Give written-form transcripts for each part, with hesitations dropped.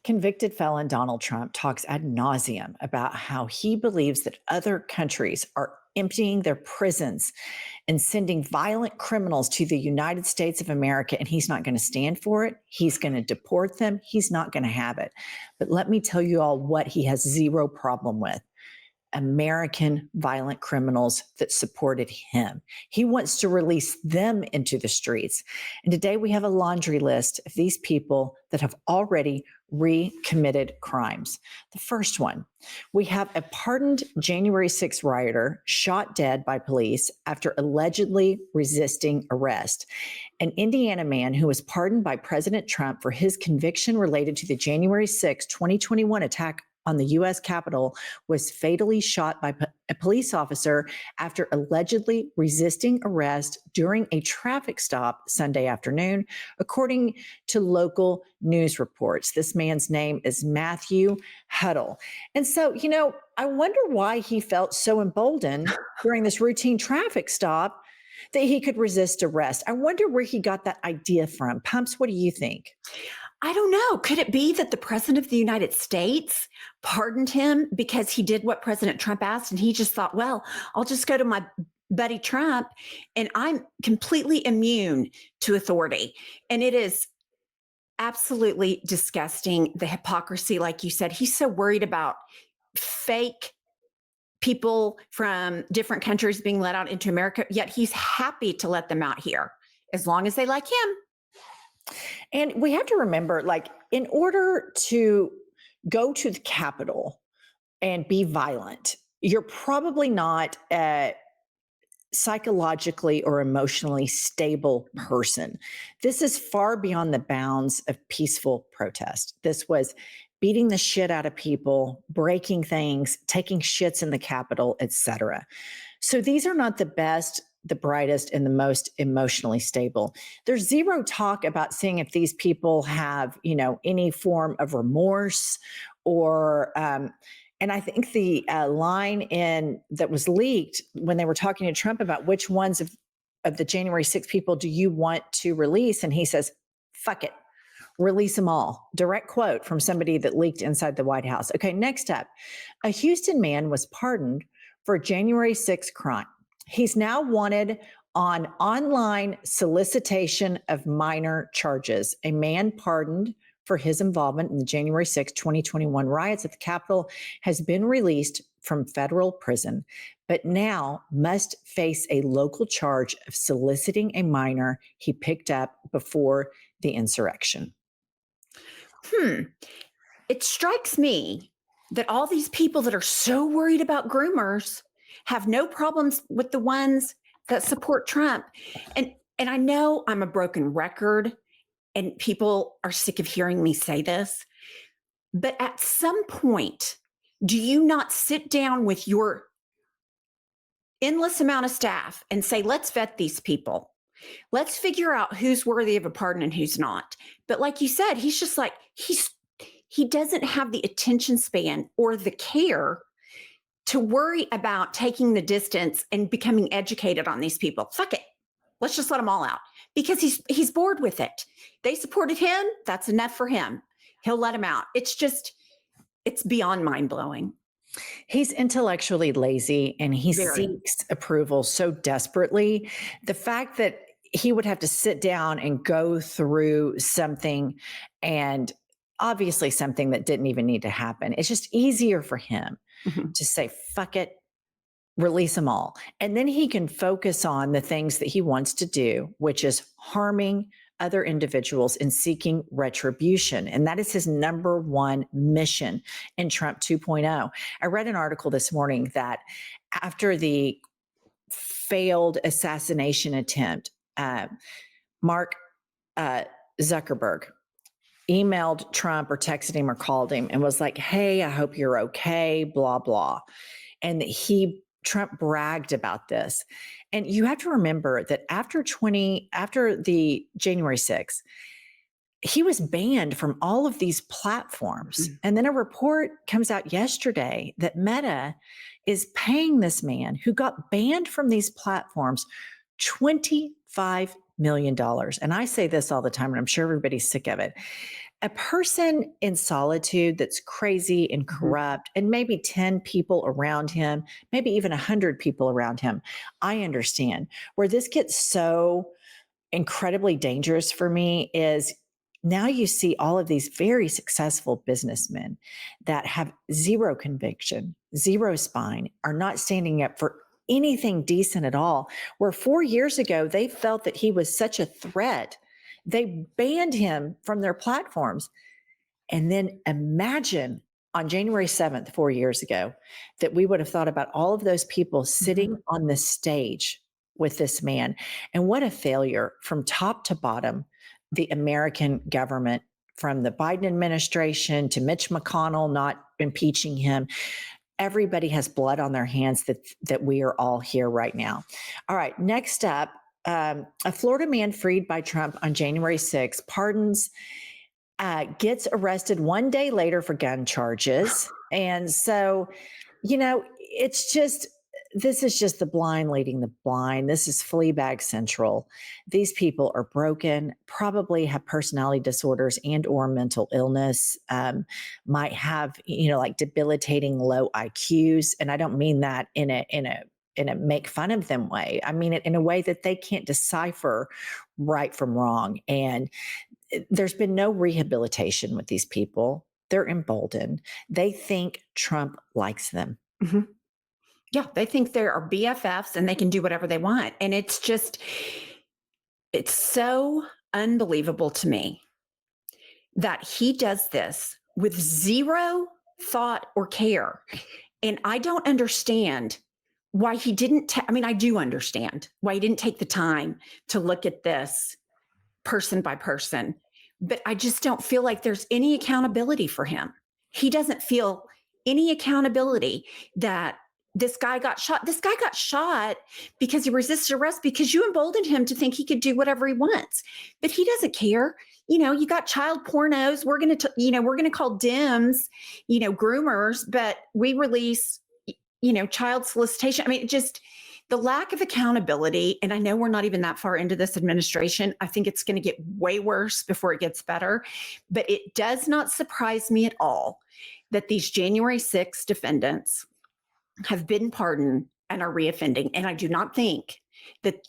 Convicted felon Donald Trump talks ad nauseum about how he believes that other countries are emptying their prisons and sending violent criminals to the United States of America, and he's not going to stand for it. He's going to deport them. He's not going to have it. But let me tell you all what he has zero problem with. American violent criminals that supported him. He wants to release them into the streets. And today we have a laundry list of these people that have already recommitted crimes. The first one, we have a pardoned January 6th rioter shot dead by police after allegedly resisting arrest. An Indiana man who was pardoned by President Trump for his conviction related to the January 6, 2021 attack on the U.S. Capitol was fatally shot by a police officer after allegedly resisting arrest during a traffic stop Sunday afternoon, according to local news reports. This man's name is Matthew Huddle. And so, I wonder why he felt so emboldened during this routine traffic stop that he could resist arrest. I wonder where he got that idea from. Pumps, what do you think? I don't know. Could it be that the president of the United States pardoned him because he did what President Trump asked? And he just thought, well, I'll just go to my buddy Trump and I'm completely immune to authority. And it is absolutely disgusting. The hypocrisy, like you said, he's so worried about fake people from different countries being let out into America, yet he's happy to let them out here as long as they like him. And we have to remember, in order to go to the Capitol and be violent, you're probably not a psychologically or emotionally stable person. This is far beyond the bounds of peaceful protest. This was beating the shit out of people, breaking things, taking shits in the Capitol, etc. So these are not the best, the brightest, and the most emotionally stable. There's zero talk about seeing if these people have, any form of remorse or, and I think the line that was leaked when they were talking to Trump about which ones of the January 6th people do you want to release? And he says, fuck it, release them all. Direct quote from somebody that leaked inside the White House. Okay, next up, a Houston man was pardoned for a January 6th crime. He's now wanted on online solicitation of minor charges. A man pardoned for his involvement in the January 6, 2021 riots at the Capitol has been released from federal prison, but now must face a local charge of soliciting a minor he picked up before the insurrection. It strikes me that all these people that are so worried about groomers have no problems with the ones that support Trump. And I know I'm a broken record and people are sick of hearing me say this, but at some point, do you not sit down with your endless amount of staff and say, let's vet these people. Let's figure out who's worthy of a pardon and who's not. But like you said, he's just like, he doesn't have the attention span or the care to worry about taking the distance and becoming educated on these people. Fuck it. Let's just let them all out because he's bored with it. They supported him. That's enough for him. He'll let them out. It's beyond mind blowing. He's intellectually lazy and he seeks approval so desperately. The fact that he would have to sit down and go through something, and obviously something that didn't even need to happen, it's just easier for him to say, fuck it, release them all. And then he can focus on the things that he wants to do, which is harming other individuals and seeking retribution. And that is his number one mission in Trump 2.0. I read an article this morning that after the failed assassination attempt, Mark Zuckerberg emailed Trump or texted him or called him and was like, hey, I hope you're okay, blah, blah. And Trump bragged about this. And you have to remember that after the January 6th, he was banned from all of these platforms. And then a report comes out yesterday that Meta is paying this man who got banned from these platforms $25 million. And I say this all the time, and I'm sure everybody's sick of it. A person in solitude that's crazy and Mhm. corrupt, and maybe 10 people around him, maybe even 100 people around him, I understand. Where this gets so incredibly dangerous for me is now you see all of these very successful businessmen that have zero conviction, zero spine, are not standing up for anything decent at all. Where 4 years ago, they felt that he was such a threat. They banned him from their platforms. And then imagine on January 7th, 4 years ago, that we would have thought about all of those people Mhm. sitting on the stage with this man. And what a failure from top to bottom, the American government, from the Biden administration to Mitch McConnell not impeaching him. Everybody has blood on their hands that we are all here right now. All right, next up, a Florida man freed by Trump on January 6th pardons gets arrested 1 day later for gun charges. And so, it's just, this is just the blind leading the blind. This is Fleabag Central. These people are broken, probably have personality disorders and or mental illness, might have, like debilitating low IQs. And I don't mean that in a make fun of them way. I mean it in a way that they can't decipher right from wrong. And there's been no rehabilitation with these people. They're emboldened. They think Trump likes them. Mhm. Yeah, they think they are BFFs and they can do whatever they want. And it's so unbelievable to me that he does this with zero thought or care. And I don't understand why he didn't. I mean, I do understand why he didn't take the time to look at this person by person, but I just don't feel like there's any accountability for him. He doesn't feel any accountability that this guy got shot. This guy got shot because he resisted arrest because you emboldened him to think he could do whatever he wants. But he doesn't care. You got child pornos. We're going to call DIMS, groomers, but we release, child solicitation. I mean, just the lack of accountability. And I know we're not even that far into this administration. I think it's going to get way worse before it gets better. But it does not surprise me at all that these January 6 defendants have been pardoned and are reoffending. And I do not think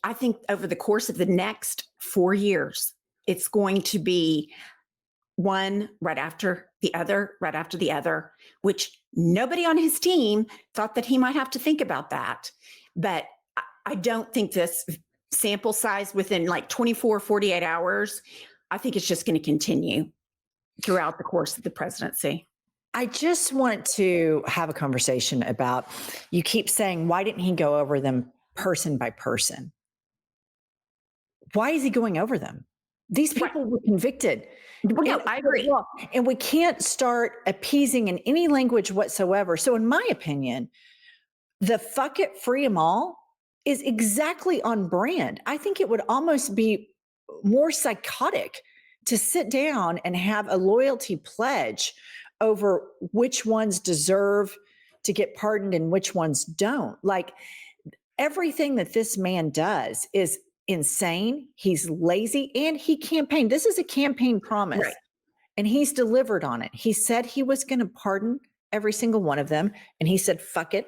I think over the course of the next 4 years, it's going to be one right after the other, right after the other, which nobody on his team thought that he might have to think about that. But I don't think this sample size within like 24, 48 hours, I think it's just going to continue throughout the course of the presidency. I just want to have a conversation about, you keep saying, why didn't he go over them person by person? Why is he going over them? These Right. people were convicted. Well, no, I agree. And we can't start appeasing in any language whatsoever. So, in my opinion, the fuck it, free them all is exactly on brand. I think it would almost be more psychotic to sit down and have a loyalty pledge over which ones deserve to get pardoned and which ones don't. Like, everything that this man does is insane. He's lazy and he campaigned. This is a campaign promise. Right. And he's delivered on it. He said he was going to pardon every single one of them. And he said, fuck it,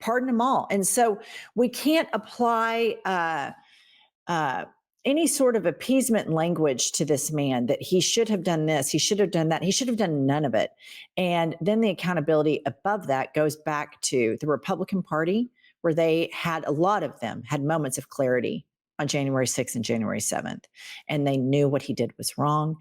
pardon them all. And so we can't apply any sort of appeasement language to this man that he should have done this, he should have done that, he should have done none of it. And then the accountability above that goes back to the Republican Party, where a lot of them had moments of clarity on January 6th and January 7th. And they knew what he did was wrong.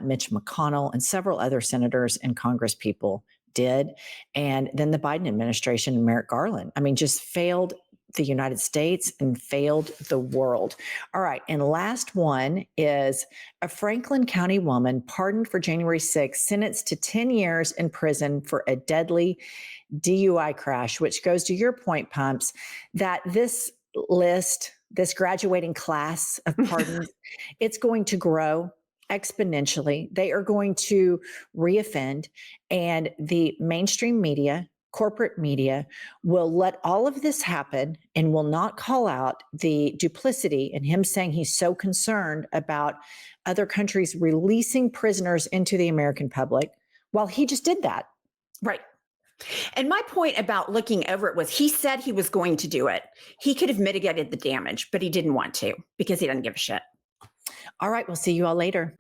Mitch McConnell and several other senators and Congress people did. And then the Biden administration and Merrick Garland, just failed the United States and failed the world. All right. And last one is a Franklin County woman pardoned for January 6th, sentenced to 10 years in prison for a deadly DUI crash, which goes to your point, Pumps, that this graduating class of pardons, it's going to grow exponentially. They are going to reoffend, and the mainstream media, corporate media will let all of this happen and will not call out the duplicity in him saying he's so concerned about other countries releasing prisoners into the American public, while he just did that. Right. And my point about looking over it was he said he was going to do it. He could have mitigated the damage, but he didn't want to because he doesn't give a shit. All right, we'll see you all later.